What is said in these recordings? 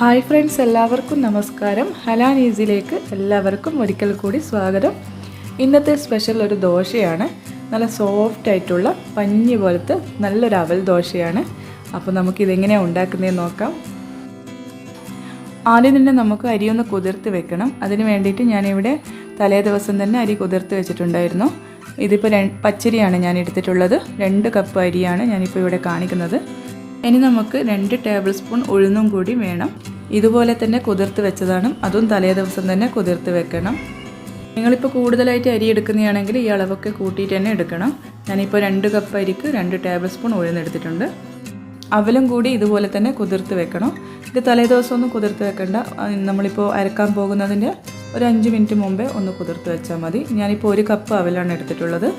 Hi friends, എല്ലാവർക്കും നമസ്കാരം. ഹലാ നീസിലേക്ക് എല്ലാവർക്കും ഒരിക്കൽ കൂടി സ്വാഗതം. ഇന്നത്തെ സ്പെഷ്യൽ ഒരു ദോശയാണ്. നല്ല സോഫ്റ്റ് ആയിട്ടുള്ള പഞ്ഞി പോലത്തെ നല്ലൊരു അവൽ ദോശയാണ്. അപ്പോൾ നമുക്കിതെങ്ങനെയാണ് ഉണ്ടാക്കുന്നതെന്ന് നോക്കാം. ആദ്യം തന്നെ നമുക്ക് അരിയൊന്ന് കുതിർത്ത് വെക്കണം. അതിന് വേണ്ടിയിട്ട് ഞാനിവിടെ തലേ ദിവസം തന്നെ അരി കുതിർത്ത് വെച്ചിട്ടുണ്ടായിരുന്നു. ഇതിപ്പോൾ പച്ചരിയാണ് ഞാൻ എടുത്തിട്ടുള്ളത്. 2 കപ്പ് അരിയാണ് ഞാനിപ്പോൾ ഇവിടെ കാണിക്കുന്നത്. ഇനി നമുക്ക് 2 ടേബിൾ സ്പൂൺ ഉഴുന്നും കൂടി വേണം. ഇതുപോലെ തന്നെ കുതിർത്ത് വെച്ചതാണ്, അതും തലേ ദിവസം തന്നെ കുതിർത്ത് വെക്കണം. നിങ്ങളിപ്പോൾ കൂടുതലായിട്ട് അരി എടുക്കുന്നതാണെങ്കിൽ ഈ അളവൊക്കെ കൂട്ടിയിട്ട് തന്നെ എടുക്കണം. ഞാനിപ്പോൾ 2 കപ്പ് അരിക്ക് 2 ടേബിൾ സ്പൂൺ ഉഴുന്നെടുത്തിട്ടുണ്ട്. അവലും കൂടി ഇതുപോലെ തന്നെ കുതിർത്ത് വെക്കണം. ഇത് തലേ ദിവസം ഒന്നും കുതിർത്ത് വെക്കണ്ട. നമ്മളിപ്പോൾ അരക്കാൻ പോകുന്നതിൻ്റെ ഒരു 5 മിനിറ്റ് മുമ്പേ ഒന്ന് കുതിർത്ത് വെച്ചാൽ മതി. ഞാനിപ്പോൾ 1 കപ്പ് അവലാണ് എടുത്തിട്ടുള്ളത്.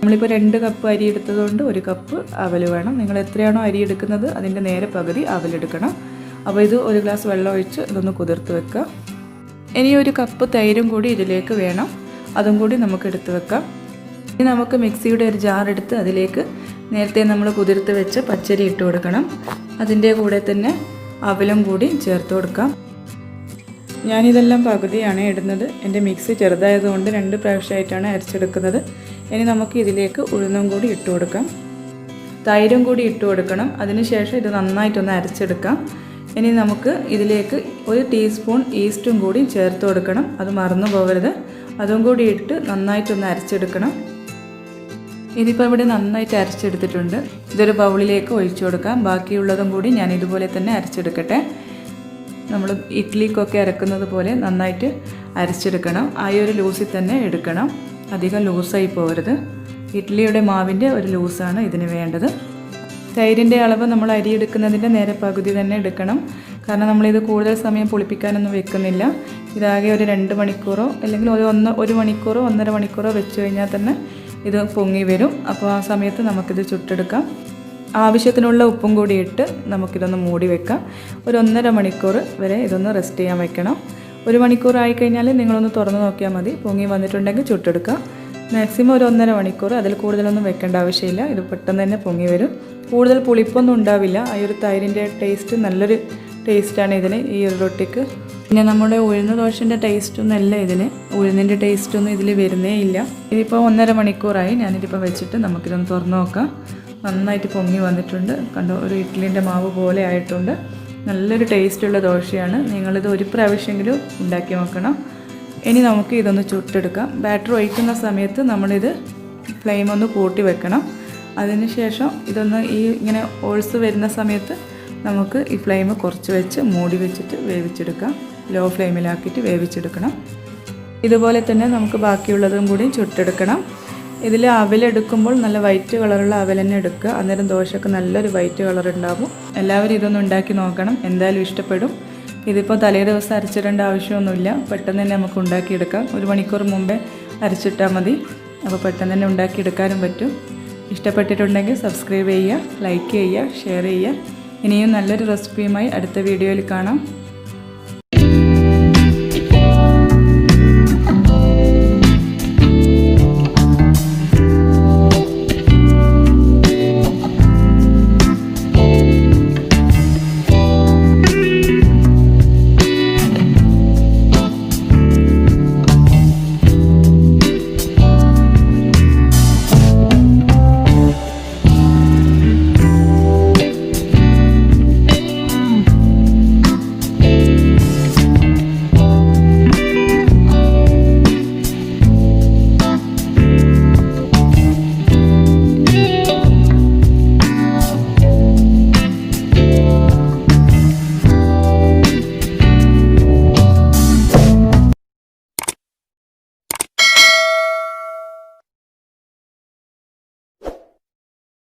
നമ്മളിപ്പോൾ 2 കപ്പ് അരി എടുത്തതുകൊണ്ട് 1 കപ്പ് അവൽ വേണം. നിങ്ങൾ എത്രയാണോ അരി എടുക്കുന്നത് അതിൻ്റെ നേരെ പകുതി അവലെടുക്കണം. അപ്പോൾ ഇത് 1 ഗ്ലാസ് വെള്ളം ഒഴിച്ച് ഇതൊന്ന് കുതിർത്ത് വെക്കുക. ഇനി 1 കപ്പ് തൈരും കൂടി ഇതിലേക്ക് വേണം. അതും കൂടി നമുക്ക് എടുത്ത് വെക്കാം. ഇനി നമുക്ക് മിക്സിയുടെ ഒരു ജാർ എടുത്ത് അതിലേക്ക് നേരത്തെ നമ്മൾ കുതിർത്ത് വെച്ച് പച്ചരി ഇട്ട് കൊടുക്കണം. അതിൻ്റെ കൂടെ തന്നെ അവലും കൂടി ചേർത്ത് കൊടുക്കാം. ഞാനിതെല്ലാം പകുതിയാണ് ഇടുന്നത്. എൻ്റെ മിക്സി ചെറുതായതുകൊണ്ട് 2 പ്രാവശ്യമായിട്ടാണ് അരച്ചെടുക്കുന്നത്. ഇനി നമുക്ക് ഇതിലേക്ക് ഉഴുന്നും കൂടി ഇട്ട് കൊടുക്കാം. തൈരും കൂടി ഇട്ട് കൊടുക്കണം. അതിനുശേഷം ഇത് നന്നായിട്ടൊന്ന് അരച്ചെടുക്കാം. ഇനി നമുക്ക് ഇതിലേക്ക് 1 ടീസ്പൂൺ ഈസ്റ്റും കൂടി ചേർത്ത് കൊടുക്കണം. അത് മറന്നു പോകരുത്. അതും കൂടി ഇട്ട് നന്നായിട്ടൊന്ന് അരച്ചെടുക്കണം. ഇതിപ്പോൾ ഇവിടെ നന്നായിട്ട് അരച്ചെടുത്തിട്ടുണ്ട്. ഇതൊരു ബൗളിലേക്ക് ഒഴിച്ചു കൊടുക്കാം. ബാക്കിയുള്ളതും കൂടി ഞാൻ ഇതുപോലെ തന്നെ അരച്ചെടുക്കട്ടെ. നമ്മൾ ഇഡ്ഡലിക്കൊക്കെ അരക്കുന്നത് പോലെ നന്നായിട്ട് അരച്ചെടുക്കണം. ആ ഒരു ലൂസിൽ തന്നെ എടുക്കണം. അധികം ലൂസായി പോകരുത്. ഇഡ്ഡലിയുടെ മാവിൻ്റെ ഒരു ലൂസാണ് ഇതിന് വേണ്ടത്. തൈരിൻ്റെ അളവ് നമ്മൾ അരി എടുക്കുന്നതിൻ്റെ നേരെ പകുതി തന്നെ എടുക്കണം. കാരണം നമ്മളിത് കൂടുതൽ സമയം പുളിപ്പിക്കാനൊന്നും വെക്കുന്നില്ല. ഇതാകെ ഒരു 2 മണിക്കൂറോ അല്ലെങ്കിൽ ഒരു മണിക്കൂറോ 1.5 മണിക്കൂറോ വെച്ച് കഴിഞ്ഞാൽ തന്നെ ഇത് പൊങ്ങി വരും. അപ്പോൾ ആ സമയത്ത് നമുക്കിത് ചുട്ടെടുക്കാം. ആവശ്യത്തിനുള്ള ഉപ്പും കൂടി ഇട്ട് നമുക്കിതൊന്ന് മൂടി വെക്കാം. ഒരു 1.5 മണിക്കൂർ വരെ ഇതൊന്ന് റെസ്റ്റ് ചെയ്യാൻ വെക്കണം. 1 മണിക്കൂർ ആയിക്കഴിഞ്ഞാൽ നിങ്ങളൊന്ന് തുറന്ന് നോക്കിയാൽ മതി. പൊങ്ങി വന്നിട്ടുണ്ടെങ്കിൽ ചുട്ടെടുക്കാം. മാക്സിമം ഒരു 1.5 മണിക്കൂർ, അതിൽ കൂടുതലൊന്നും വെക്കേണ്ട ആവശ്യമില്ല. ഇത് പെട്ടെന്ന് തന്നെ പൊങ്ങി വരും. കൂടുതൽ പുളിപ്പൊന്നും ഉണ്ടാവില്ല. ആ ഒരു തൈരിൻ്റെ ടേസ്റ്റ് നല്ലൊരു ടേസ്റ്റാണ് ഇതിന്, ഈ ഒരു റൊട്ടിക്ക്. പിന്നെ നമ്മുടെ ഉഴുന്ന ദോശൻ്റെ ടേസ്റ്റൊന്നും അല്ല ഇതിന്. ഉഴുന്നിൻ്റെ ടേസ്റ്റൊന്നും ഇതിൽ വരുന്നേ ഇല്ല. ഇതിപ്പോൾ 1.5 മണിക്കൂറായി ഞാനിതിപ്പോൾ വെച്ചിട്ട് നമുക്കിതൊന്ന് തുറന്ന് നോക്കാം. നന്നായിട്ട് പൊങ്ങി വന്നിട്ടുണ്ട്. കണ്ടോ, ഒരു ഇഡ്ഡലിൻ്റെ മാവ് പോലെ ആയിട്ടുണ്ട്. നല്ലൊരു ടേസ്റ്റുള്ള ദോശയാണ്. നിങ്ങളിത് 1 പ്രാവശ്യമെങ്കിലും ഉണ്ടാക്കി നോക്കണം. ഇനി നമുക്ക് ഇതൊന്ന് ചുട്ടെടുക്കാം. ബാറ്റർ ഒഴിക്കുന്ന സമയത്ത് നമ്മളിത് ഫ്ലെയിം ഒന്ന് കൂട്ടി വെക്കണം. അതിനുശേഷം ഇതൊന്ന് ഇങ്ങനെ ഓൾസ് വരുന്ന സമയത്ത് നമുക്ക് ഈ ഫ്ലെയിം കുറച്ച് വെച്ച് മൂടി വെച്ചിട്ട് വേവിച്ചെടുക്കാം. ലോ ഫ്ലെയിമിലാക്കിയിട്ട് വേവിച്ചെടുക്കണം. ഇതുപോലെ തന്നെ നമുക്ക് ബാക്കിയുള്ളതും കൂടി ചുട്ടെടുക്കണം. ഇതിൽ അവലെടുക്കുമ്പോൾ നല്ല വൈറ്റ് കളറുള്ള അവൽ തന്നെ എടുക്കുക. അന്നേരം ദോശക്ക് നല്ലൊരു വൈറ്റ് കളർ ഉണ്ടാകും. എല്ലാവരും ഇതൊന്ന് ഉണ്ടാക്കി നോക്കണം. എന്തായാലും ഇഷ്ടപ്പെടും. ഇതിപ്പോൾ തലേ ദിവസം അരച്ചിടേണ്ട ആവശ്യമൊന്നുമില്ല. പെട്ടെന്ന് തന്നെ നമുക്ക് ഉണ്ടാക്കിയെടുക്കാം. 1 മണിക്കൂർ മുമ്പേ അരച്ചിട്ടാൽ മതി. അപ്പോൾ പെട്ടെന്ന് തന്നെ ഉണ്ടാക്കിയെടുക്കാനും പറ്റും. ഇഷ്ടപ്പെട്ടിട്ടുണ്ടെങ്കിൽ സബ്സ്ക്രൈബ് ചെയ്യുക, ലൈക്ക് ചെയ്യുക, ഷെയർ ചെയ്യുക. ഇനിയും നല്ലൊരു റെസിപ്പിയുമായി അടുത്ത വീഡിയോയിൽ കാണാം.